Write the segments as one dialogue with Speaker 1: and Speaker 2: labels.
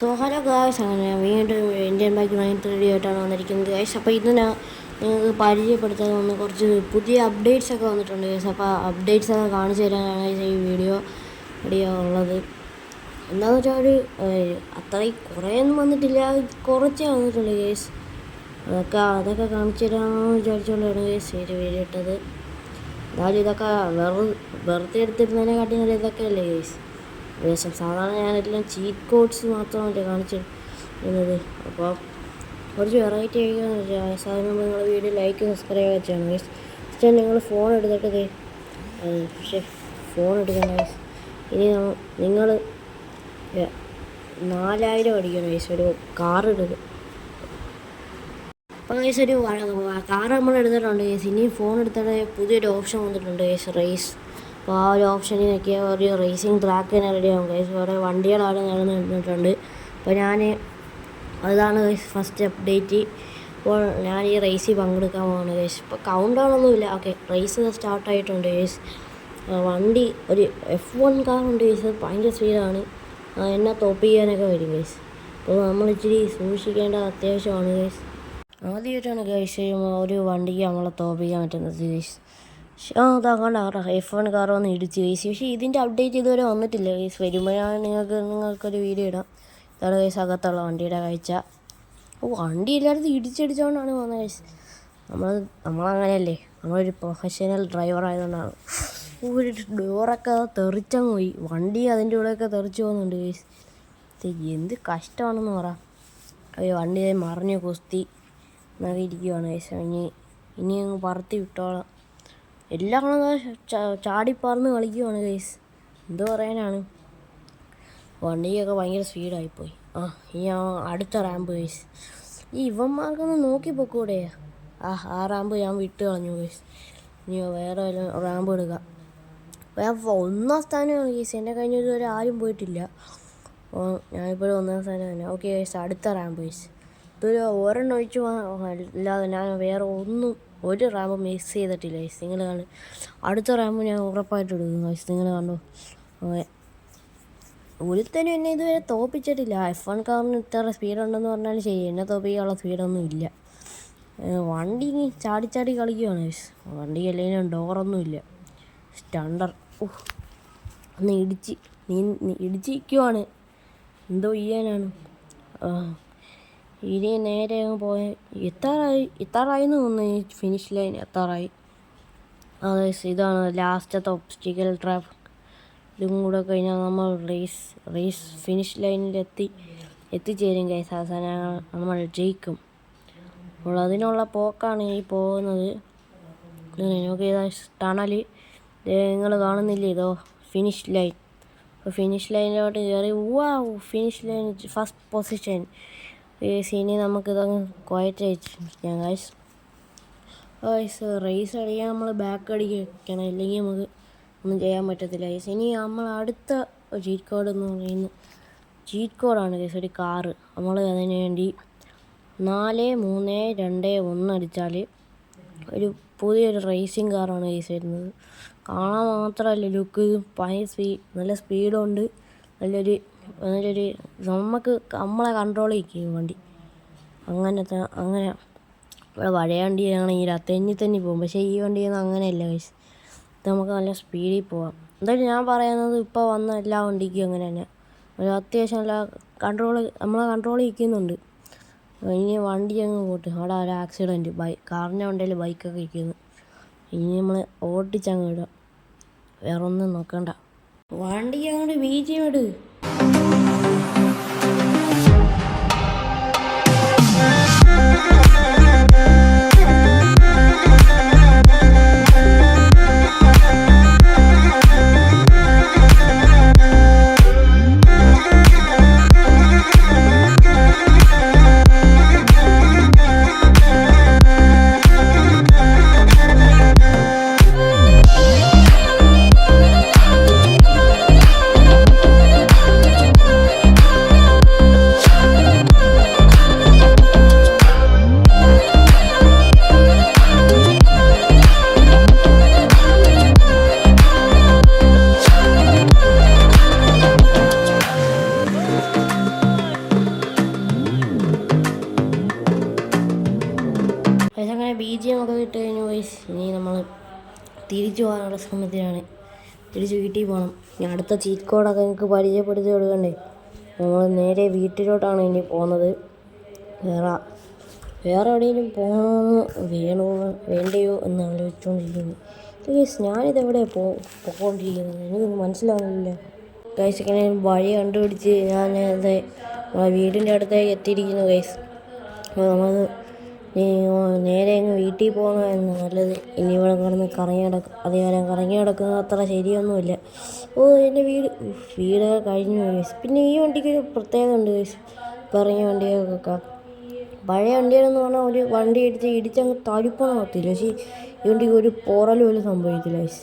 Speaker 1: So hello guys, അങ്ങനെ വീണ്ടും Indian bike 930 ആയിട്ടാണ് വന്നിരിക്കുന്നത് ഗായ്സ്. അപ്പോൾ ഇന്ന് നിങ്ങൾക്ക് പരിചയപ്പെടുത്താൻ വന്ന് കുറച്ച് പുതിയ അപ്ഡേറ്റ്സ് ഒക്കെ വന്നിട്ടുണ്ട് ഗായ്സ്. അപ്പോൾ അപ്ഡേറ്റ്സ് ഒക്കെ കാണിച്ചു തരാനാണ് ഈ വീഡിയോ ഉള്ളത്. എന്താണെന്ന് വെച്ചാൽ അത്രയും കുറേയൊന്നും വന്നിട്ടില്ല, കുറച്ചേ വന്നിട്ടുള്ളൂ ഗായ്സ്. അതൊക്കെ കാണിച്ചു തരാമെന്ന് വിചാരിച്ചുകൊണ്ടാണ് ഗായ്സ് ഒരു വീഡിയോ ഇട്ടത്. എന്നാലും ഇതൊക്കെ വെറുതെ എടുത്തിരുന്നതിനെക്കാട്ടി നല്ല ഇതൊക്കെ അല്ലേ ഗായ്സ്. സാധാരണ ഞാനെല്ലാം ചീറ്റ് കോഡ്സ് മാത്രമല്ലേ കാണിച്ചിരുന്നത്. അപ്പോൾ കുറച്ച് വെറൈറ്റി ആയിരിക്കുമെന്ന് വെച്ചാൽ സാധാരണ നിങ്ങൾ വീഡിയോ ലൈക്ക് സബ്സ്ക്രൈബ് വെച്ചാണ് ഗൈസ്. പക്ഷേ നിങ്ങൾ ഫോൺ എടുത്തിട്ട് ഫോൺ എടുക്കണം ഗൈസ്. ഇനി നിങ്ങൾ 4000 അടിക്കണം ഗൈസ് ഒരു കാർ എടുക്കും. അപ്പോൾ ഗൈസ് ഒരു കാർ നമ്മൾ എടുത്തിട്ടുണ്ട് ഗൈസ്. ഇനി ഫോൺ എടുത്തിട്ട് പുതിയൊരു ഓപ്ഷൻ വന്നിട്ടുണ്ട് ഗൈസ്, റേസ്. അപ്പോൾ ആ ഒരു ഓപ്ഷനിൽ നോക്കിയാൽ ഒരു റേസിംഗ് ട്രാക്ക് തന്നെ റെഡിയാകും ഗൈസ്. കുറേ വണ്ടികളാണ് നടന്നിട്ടുണ്ട്. അപ്പോൾ അതാണ് ഗൈസ് ഫസ്റ്റ് അപ്ഡേറ്റ്. അപ്പോൾ ഞാൻ ഈ റേസിൽ പങ്കെടുക്കാൻ പോകുന്നത് ഗൈസ്. ഇപ്പോൾ കൗണ്ട് ഡൗൺ ഒന്നുമില്ല. ഓക്കെ, റേസ് സ്റ്റാർട്ടായിട്ടുണ്ട് ഗൈസ്. വണ്ടി ഒരു F1 കാറുണ്ട് ഗൈസ്, ഭയങ്കര സ്പീഡാണ്. എന്നെ തോപ്പ് ചെയ്യാനൊക്കെ വരും ഗൈസ്. അപ്പോൾ നമ്മൾ ഇച്ചിരി സൂക്ഷിക്കേണ്ട അത്യാവശ്യമാണ് ഗൈസ്. ആദ്യമായിട്ടാണ് ഗൈസ് ഒരു വണ്ടിക്ക് നമ്മളെ തോപ്പ് ചെയ്യാൻ പറ്റുന്നത് ഗൈസ്. അതാകണ്ട F1 കാർ വന്ന് ഇടിച്ച് ഗൈസ്. പക്ഷേ ഇതിൻ്റെ അപ്ഡേറ്റ് ഇതുവരെ വന്നിട്ടില്ല ഗൈസ്. വരുമ്പോഴാണ് നിങ്ങൾക്കൊരു വീഡിയോ ഇടാം. ഇതാണ് ഗൈസ് അകത്തുള്ള വണ്ടിയുടെ കാഴ്ച. വണ്ടി എല്ലായിടത്തും ഇടിച്ചടിച്ചുകൊണ്ടാണ് പോകുന്നത് ഗൈസ്. നമ്മളങ്ങനെയല്ലേ, നമ്മളൊരു പ്രൊഫഷണൽ ഡ്രൈവർ ആയതുകൊണ്ടാണ്. ഒരു ഡോറൊക്കെ തെറിച്ചങ്ങ് പോയി, വണ്ടി അതിൻ്റെ കൂടെയൊക്കെ തെറിച്ച് പോകുന്നുണ്ട് ഗൈസ്. എന്ത് കഷ്ടമാണെന്ന് പറ. വണ്ടി മറിഞ്ഞ് കുസ്തി എന്നൊക്കെ ഇരിക്കുവാണ് ഗൈസ്. ഇനി അങ്ങ് പറത്തി വിട്ടോളാം. എല്ലാം ചാടിപ്പറന്ന് കളിക്കുവാണ് ഗൈസ്. എന്ത് പറയാനാണ്, വണ്ടിയൊക്കെ ഭയങ്കര സ്പീഡായിപ്പോയി. ഇനി അടുത്ത റാമ്പ് ഗൈസ്. ഇവന്മാർക്കൊന്ന് നോക്കി പൊക്കൂടെ. ആ റാമ്പ് ഞാൻ വിട്ട് കളഞ്ഞു ഗൈസ്. ഇനി വേറെ റാമ്പ് എടുക്കാം. ഒന്നാം സ്ഥാനമാണ് ഗൈസ്. എന്നെ കഴിഞ്ഞ ഇതുവരെ ആരും പോയിട്ടില്ല. ഞാനിപ്പോഴും ഒന്നാം സ്ഥാനം തന്നെ. ഓക്കെ ഗൈസ്, അടുത്ത റാമ്പ് ഗൈസ്. ഇതൊരു ഒരെണ്ണം ഒഴിച്ച് അല്ലാതെ ഞാൻ വേറെ ഒരു റാമ്പ് മിസ് ചെയ്തിട്ടില്ല ഗൈസ്. നിങ്ങൾ കാണും, അടുത്ത റാമ്പ് ഞാൻ ഉറപ്പായിട്ട് എടുക്കും ഗൈസ്. നിങ്ങൾ കണ്ടോ, ഒരുത്തനും എന്നെ ഇതുവരെ തോപ്പിച്ചിട്ടില്ല. F1 കാറിന് ഇത്ര സ്പീഡുണ്ടെന്ന് പറഞ്ഞാൽ ശരി, എന്നെ തോപ്പിക്കാനുള്ള സ്പീഡൊന്നും ഇല്ല. വണ്ടി ചാടി കളിക്കുകയാണ് ഗൈസ്. വണ്ടി അല്ലെങ്കിൽ ഡോറൊന്നുമില്ല, സ്റ്റണ്ടർ. ഒന്ന് ഇടിച്ചിരിക്കുവാണ്. എന്തോ ചെയ്യാനാണ്. ഇനി നേരെ അങ്ങ് പോയി എത്താറായി എന്ന് തോന്നുന്നു. ഈ ഫിനിഷ് ലൈൻ എത്താറായി. അതെ, ഇതാണ് ലാസ്റ്റത്തെ ഒബ്സ്റ്റിക്കൽ ട്രാപ്പ്. ഇതും കൂടെ കഴിഞ്ഞാൽ നമ്മൾ റേസ് ഫിനിഷ് ലൈനിൽ എത്തിച്ചേരും ഗൈസ്. അവസാനം നമ്മൾ ജയിക്കും. അപ്പോൾ അതിനുള്ള പോക്കാണ് ഈ പോകുന്നത്. നോക്കി ടണൽ നിങ്ങൾ കാണുന്നില്ലേ, ഇതോ ഫിനിഷ് ലൈൻ. അപ്പോൾ ഫിനിഷ് ലൈനിലോട്ട് കയറി ഫിനിഷ് ലൈൻ ഫസ്റ്റ് പൊസിഷൻ. ഇനി നമുക്കിതങ്ങ് ക്വയറ്റ് അയച്ചിരിക്കാം ഗൈസ്. റേസ് അടിക്കാൻ നമ്മൾ ബാക്ക് അടിക്കണം, ഇല്ലെങ്കിൽ നമുക്ക് ഒന്നും ചെയ്യാൻ പറ്റത്തില്ല ഗൈസ്. ഇനി നമ്മൾ അടുത്ത ചീറ്റ് കോഡ് എന്ന് പറയുന്നത് ചീറ്റ് കോഡാണ് ഗൈസ്. ഒരു കാറ് നമ്മൾ അതിന് വേണ്ടി 4-3-2-1 അടിച്ചാൽ ഒരു പുതിയൊരു റേസിംഗ് കാറാണ് ഗൈസ് വരുന്നത്. കാണാൻ മാത്രമല്ല ലുക്ക്, നല്ല സ്പീഡുണ്ട്. നല്ലൊരു നമ്മളെ കൺട്രോൾ ചെയ്യിക്കും വണ്ടി. അങ്ങനെ ഇവിടെ പഴയ വണ്ടിയാണെങ്കിൽ തെന്നി പോകും. പക്ഷേ ഈ വണ്ടിയൊന്നും അങ്ങനെയല്ല ഗൈസ്. ഇത് നമുക്ക് നല്ല സ്പീഡിൽ പോവാം. എന്തായാലും ഞാൻ പറയുന്നത് ഇപ്പോൾ വന്ന എല്ലാ വണ്ടിക്കും അങ്ങനെ തന്നെ ഒരു അത്യാവശ്യം നല്ല നമ്മളെ കൺട്രോൾ ചെയ്യിക്കുന്നുണ്ട്. ഇനി വണ്ടി അങ്ങ് പോട്ട്. അവിടെ ഒരു ആക്സിഡൻറ്റ്, കാറിൻ്റെ വണ്ടിയിൽ ബൈക്കൊക്കെ ഇരിക്കുന്നു. ഇനി നമ്മൾ ഓട്ടിച്ചങ്ങ് ഇടാം, വേറെ ഒന്നും നോക്കണ്ട. വണ്ടിക്ക് അങ്ങോട്ട് BGM ഇട്. BGM ഒക്കെ ഇട്ട് കഴിഞ്ഞു ഗൈസ്. ഇനി നമ്മൾ തിരിച്ചു പോകാനുള്ള ശ്രമത്തിലാണ്. തിരിച്ച് വീട്ടിൽ പോകണം. ഇനി അടുത്ത ചീറ്റ് കോഡൊക്കെ നിങ്ങൾക്ക് പരിചയപ്പെടുത്തി കൊടുക്കണ്ടേ. നമ്മൾ നേരെ വീട്ടിലോട്ടാണ് ഇനി പോകുന്നത്. വേറെ എവിടെയെങ്കിലും പോകണമെന്ന് വേണ്ടയോ എന്ന് ആലോചിച്ചുകൊണ്ടിരിക്കുന്നു. ഗൈസ് ഞാനിതെവിടെയാണ് പോയിക്കൊണ്ടിരിക്കുന്നത് എനിക്കൊന്നും മനസ്സിലാവുന്നില്ല ഗൈസ്. ഇങ്ങനെ വഴി കണ്ടുപിടിച്ച് ഞാനത് വീടിൻ്റെ അടുത്തേക്ക് എത്തിയിരിക്കുന്നു ഗൈസ്. അപ്പോൾ നമ്മൾ നേരെ അങ്ങ് വീട്ടിൽ പോകണമെന്ന് നല്ലത്. ഇനി ഇവിടെ കിടന്ന് കറങ്ങി നടക്കുന്നത് അത്ര ശരിയൊന്നുമില്ല. എൻ്റെ വീടൊക്കെ കഴിഞ്ഞു ഗൈസ്. പിന്നെ ഈ വണ്ടിക്കൊരു പ്രത്യേകത ഉണ്ട് ഗൈസ്. പറഞ്ഞ വണ്ടികൾക്കൊക്കെ പഴയ വണ്ടികളെന്ന് പറഞ്ഞാൽ ഒരു വണ്ടി ഇടിച്ചങ്ങ് തടുപ്പണത്തില്ല. പക്ഷേ ഈ വണ്ടിക്ക് ഒരു പോറൽ പോലും സംഭവിക്കില്ല ഗൈസ്.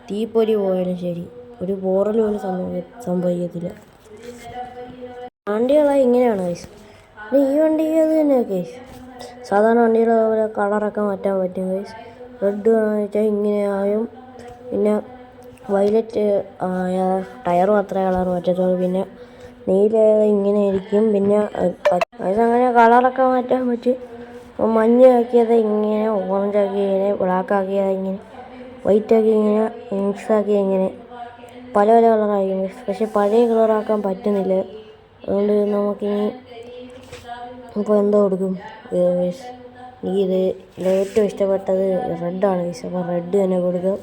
Speaker 1: തീപ്പൊരി പോയാലും ശരി ഒരു പോറൽ പോലും സംഭവിക്കത്തില്ല. വണ്ടികളായി ഇങ്ങനെയാണ് ഗൈസ്. പിന്നെ ഈ വണ്ടിക്ക് അത് തന്നെ ഗൈസ്. സാധാരണ വണ്ടികളെ പോലെ കളറൊക്കെ മാറ്റാൻ പറ്റും ഗൈസ്. റെഡ് വെച്ചാൽ ഇങ്ങനെ ആയും. പിന്നെ വയലറ്റ് ടയർ മാത്രമേ കളർ മാറ്റത്തുള്ളൂ. പിന്നെ നീല ഇങ്ങനെ ആയിരിക്കും. പിന്നെ അതങ്ങനെ കളറൊക്കെ മാറ്റാൻ പറ്റും. മഞ്ഞ ആക്കിയത് ഇങ്ങനെ, ഓറഞ്ച് ആക്കി ഇങ്ങനെ, ബ്ലാക്ക് ആക്കിയത് ഇങ്ങനെ, വൈറ്റ് ആക്കി ഇങ്ങനെ, മിക്സ് ആക്കി ഇങ്ങനെ പല പല കളറായിരിക്കും. പക്ഷെ പഴയ കളറാക്കാൻ പറ്റുന്നില്ല. അതുകൊണ്ട് നമുക്കിനി ഇപ്പോൾ എന്തോ കൊടുക്കും. ഇത് ഏറ്റവും ഇഷ്ടപ്പെട്ടത് റെഡാണ് ഗൈസ്. അപ്പോൾ റെഡ് തന്നെ കൊടുക്കും.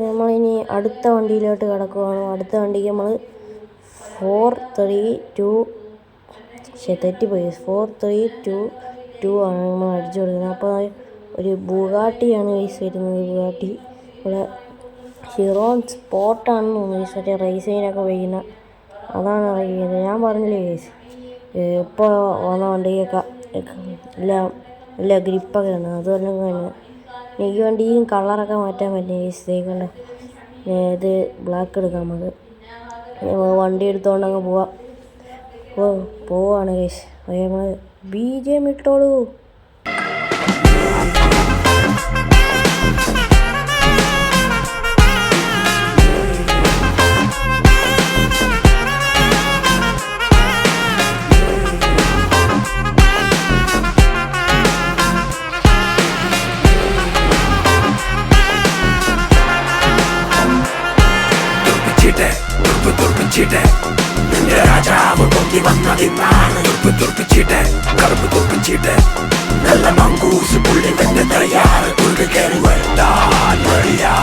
Speaker 1: നമ്മളിനി അടുത്ത വണ്ടിയിലോട്ട് കിടക്കുവാണ്. അടുത്ത വണ്ടിക്ക് നമ്മൾ 432 തെറ്റിപ്പോയി. 4322 ആണ് നമ്മൾ അടിച്ചു കൊടുക്കുന്നത്. അപ്പോൾ ഒരു ബുഗാട്ടിയാണ് ഗൈസ് വരുന്നത്. ബുഗാട്ടി ഇവിടെ ഹിറോൺ സ്പോർട്ടാണെന്ന് തോന്നുന്നു ഗൈസ്. മറ്റേ റേസിങ്ങിനൊക്കെ ഉപയോഗിക്കുന്ന അതാണ് അറിയുന്നത്. ഞാൻ പറഞ്ഞില്ലേ ഗൈസ്, ഇപ്പോൾ വന്ന വണ്ടിയൊക്കെ എല്ലാ ഗ്രിപ്പൊക്കെ ഉണ്ട്. അതുപോലെ തന്നെ ഈ വണ്ടിയും കളറൊക്കെ മാറ്റാൻ പറ്റും ഗൈസ്. ഇതേക്കൊണ്ട് ഇത് ബ്ലാക്ക് എടുക്കാം. നമുക്ക് വണ്ടി എടുത്തുകൊണ്ട് അങ്ങ് പോവാണ് ഗൈസ്. നമ്മൾ BGM ഇട്ടോളൂ.
Speaker 2: നിന്റെ രാജാവ് പൊന്തി വന്നതിന്നാണ്. തുറപ്പിച്ചിട്ട് കറുപ്പ് തുറപ്പിച്ചിട്ട് നല്ല മങ്കൂസ് പുള്ളി തന്നെ തയ്യാറ്. തുറക്ക് കയറി വട്ടാൻ വഴിയാ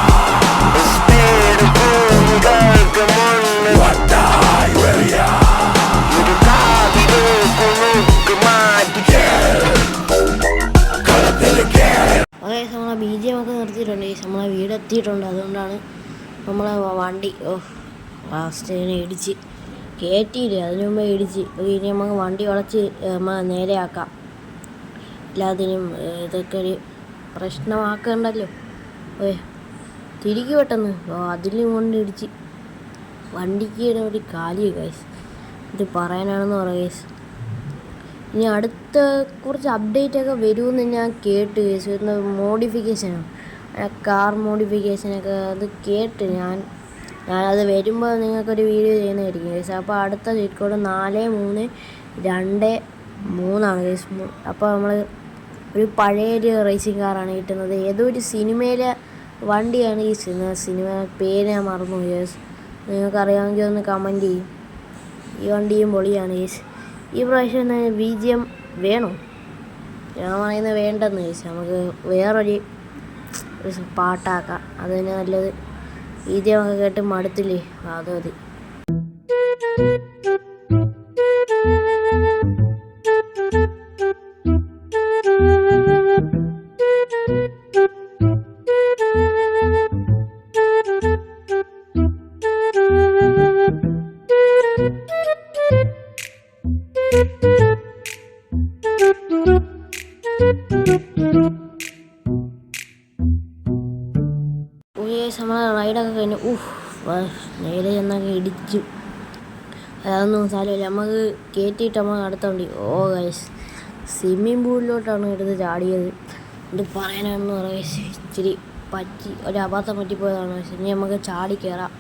Speaker 2: വട്ടായി വഴിയാ.
Speaker 1: ഓക്കെ, നമ്മളെ BGM ഒക്കെ നിർത്തിയിട്ടുണ്ട്. നമ്മളെ വീടെത്തിയിട്ടുണ്ട്. അതുകൊണ്ടാണ് നമ്മളെ വണ്ടി ലാസ്റ്റ് ഇങ്ങനെ ഇടിച്ച് കയറ്റിയില്ല. അതിന് മുമ്പേ ഇടിച്ച്. ഇനി നമുക്ക് വണ്ടി വളച്ച് നേരെയാക്കാം. എല്ലാത്തിനും ഇതൊക്കെ ഒരു പ്രശ്നമാക്കണ്ടല്ലോ. തിരികെ പെട്ടെന്ന് അതിലും കൊണ്ട് ഇടിച്ച് വണ്ടിക്ക് ഒരു കാലി ഗൈസ്. ഇത് പറയാനാണെന്ന് പറയാം ഗൈസ്. ഇനി അടുത്ത കുറച്ച് അപ്ഡേറ്റൊക്കെ വരുമെന്ന് ഞാൻ കേട്ട് ഗൈസ്. മോഡിഫിക്കേഷനാണ്, കാർ മോഡിഫിക്കേഷനൊക്കെ അത് കേട്ട് ഞാനത് വരുമ്പോൾ നിങ്ങൾക്കൊരു വീഡിയോ ചെയ്യുന്നതായിരിക്കും ഗൈസ്. അപ്പോൾ അടുത്ത ചീറ്റ് കോഡ് 4323 ഗൈസ്. അപ്പോൾ നമ്മൾ ഒരു പഴയൊരു റേസിംഗ് കാറാണ് കിട്ടുന്നത്. ഏതോ ഒരു സിനിമയിലെ വണ്ടിയാണ് ഈ സിനിമ പേര് ഞാൻ മറന്നു ഗൈസ്. നിങ്ങൾക്കറിയാമെങ്കിൽ ഒന്ന് കമൻറ്റ് ചെയ്യും. ഈ വണ്ടിയും പൊളിയാണ് ഗൈസ്. ഈ പ്രാവശ്യം BGM വേണോ? ഞാൻ പറയുന്നത് വേണ്ടെന്ന് ഗൈസ്. നമുക്ക് വേറൊരു പാട്ടാക്കാം. അത് തന്നെ നല്ലത്. BGM ഒക്കെ കേട്ട് മടുത്തില്ലേ, അത് മതി. നമ്മളെ റൈഡൊക്കെ കഴിഞ്ഞു. നേരെ ചെന്നൊക്കെ ഇടിച്ചു. അതൊന്നും സാരമില്ല, നമുക്ക് കയറ്റിയിട്ട് നമ്മൾ നടത്തോണ്ടി. ഗൈസ്, സ്വിമ്മിങ് പൂളിലോട്ടാണ് എടുത്ത് ചാടിയത്. ഇത് പറയാനാണെന്ന് പറയാം. ഇച്ചിരി ഒരു അബദ്ധം പറ്റിപ്പോയതാണ്. ഇനി നമുക്ക് ചാടി കയറാം.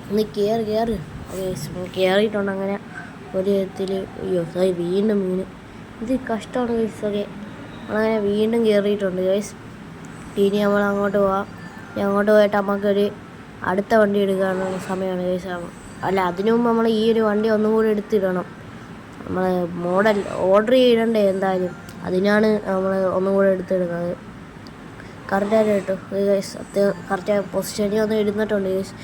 Speaker 1: ഒന്ന് കയറി ഗൈസ്. കയറിയിട്ടുണ്ട്. അങ്ങനെ ഒരു വിധത്തിൽ വീണ്ടും വീണ്. ഇത് കഷ്ടമാണ് ഗൈസ്. ഒക്കെ നമ്മളങ്ങനെ വീണ്ടും കയറിയിട്ടുണ്ട് ഗൈസ്. ഇനി നമ്മൾ അങ്ങോട്ട് പോവാം. ഇനി അങ്ങോട്ട് പോയിട്ട് നമുക്കൊരു അടുത്ത വണ്ടി എടുക്കാനുള്ള സമയമാണ് ഗൈസ്. അല്ല, അതിനു മുമ്പ് നമ്മൾ ഈ ഒരു വണ്ടി ഒന്നും കൂടി എടുത്തിടണം. നമ്മൾ മോഡൽ ഓർഡർ ചെയ്യണ്ടേ എന്തായാലും, അതിനാണ് നമ്മൾ ഒന്നും കൂടെ എടുത്തിടുന്നത്. കറക്റ്റായിട്ട് കേട്ടോ ഗൈസ്, കറക്റ്റ് പൊസിഷനിൽ ഒന്ന് ഇരുന്നിട്ടുണ്ട് ഗൈസ്.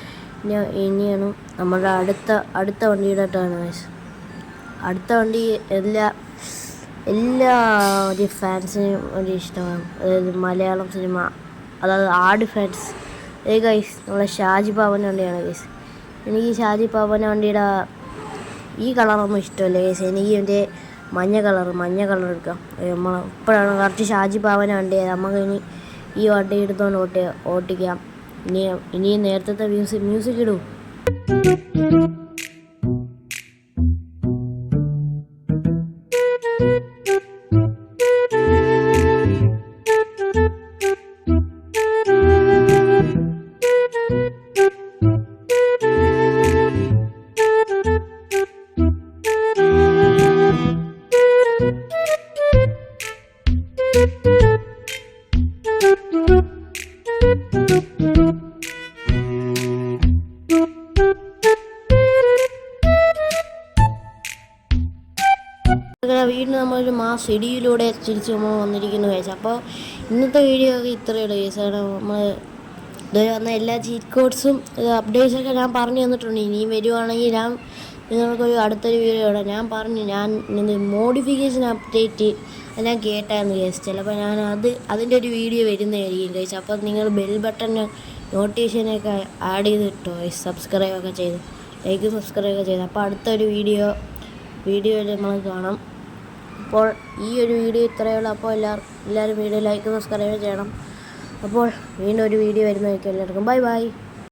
Speaker 1: ഇനിയാണ് നമ്മുടെ അടുത്ത വണ്ടിയുടെ ഇട്ടാണ് ഗൈസ്. അടുത്ത വണ്ടി എല്ലാ ഒരു ഫാൻസിനും ഒരു ഇഷ്ടമാണ്, അതായത് മലയാളം സിനിമ, അതായത് ആട് ഫാൻസ്. ഗൈസ് നമ്മളെ ഷാജി പാപ്പൻ്റെ വണ്ടിയാണ് ഗൈസ്. എനിക്ക് ഷാജി പാപ്പൻ്റെ വണ്ടിയുടെ ഈ കളറൊന്നും ഇഷ്ടമല്ല ഗൈസ്. എനിക്ക് ഇതിൻ്റെ മഞ്ഞ കളർ എടുക്കാം. നമ്മൾ ഇപ്പോഴാണ് കറക്റ്റ് ഷാജി പാപ്പൻ്റെ വണ്ടി. നമുക്ക് ഇനി ഈ വണ്ടി എടുത്തുകൊണ്ട് ഓട്ടിക്കാം. ഇനി നേരത്തെ മ്യൂസിക് ഇടും. വീണ്ടും നമ്മളൊരു മാസ് ഇടിയിലൂടെ തിരിച്ച് നമ്മൾ വന്നിരിക്കുന്നു ഗൈസ്. അപ്പോൾ ഇന്നത്തെ വീഡിയോ ഒക്കെ ഇത്രയുള്ളൂ ഗൈസ്. നമ്മൾ ഇതുവരെ വന്ന എല്ലാ ചീറ്റ് കോഡ്സും അപ്ഡേറ്റ്സൊക്കെ ഞാൻ പറഞ്ഞു തന്നിട്ടുണ്ട്. ഇനിയും വരുവാണെങ്കിൽ ഞാൻ നിങ്ങൾക്കൊരു അടുത്തൊരു വീഡിയോ ഇടാം. ഞാൻ മോഡിഫിക്കേഷൻ അപ്ഡേറ്റ് ഞാൻ കേട്ടായിരുന്നു ഗൈസ്. ചിലപ്പോൾ ഞാൻ അതിൻ്റെ ഒരു വീഡിയോ വരുന്നതായിരിക്കും ഗൈസ്. അപ്പോൾ നിങ്ങൾ ബെൽ ബട്ടൺ നോട്ടിഫിക്കേഷനൊക്കെ ആഡ് ചെയ്തിട്ടോ ഗൈസ്. സബ്സ്ക്രൈബൊക്കെ ചെയ്ത് സബ്സ്ക്രൈബൊക്കെ ചെയ്ത്. അപ്പോൾ അടുത്തൊരു വീഡിയോയിൽ നമ്മൾ കാണാം. അപ്പോൾ ഈ ഒരു വീഡിയോ ഇത്രയേ ഉള്ളൂ. അപ്പോൾ എല്ലാവരും വീഡിയോ ലൈക്ക് സബ്സ്ക്രൈബ് ചെയ്യണം. അപ്പോൾ വീണ്ടും ഒരു വീഡിയോ വരുന്നതായിരിക്കും. എല്ലാവർക്കും ബൈ.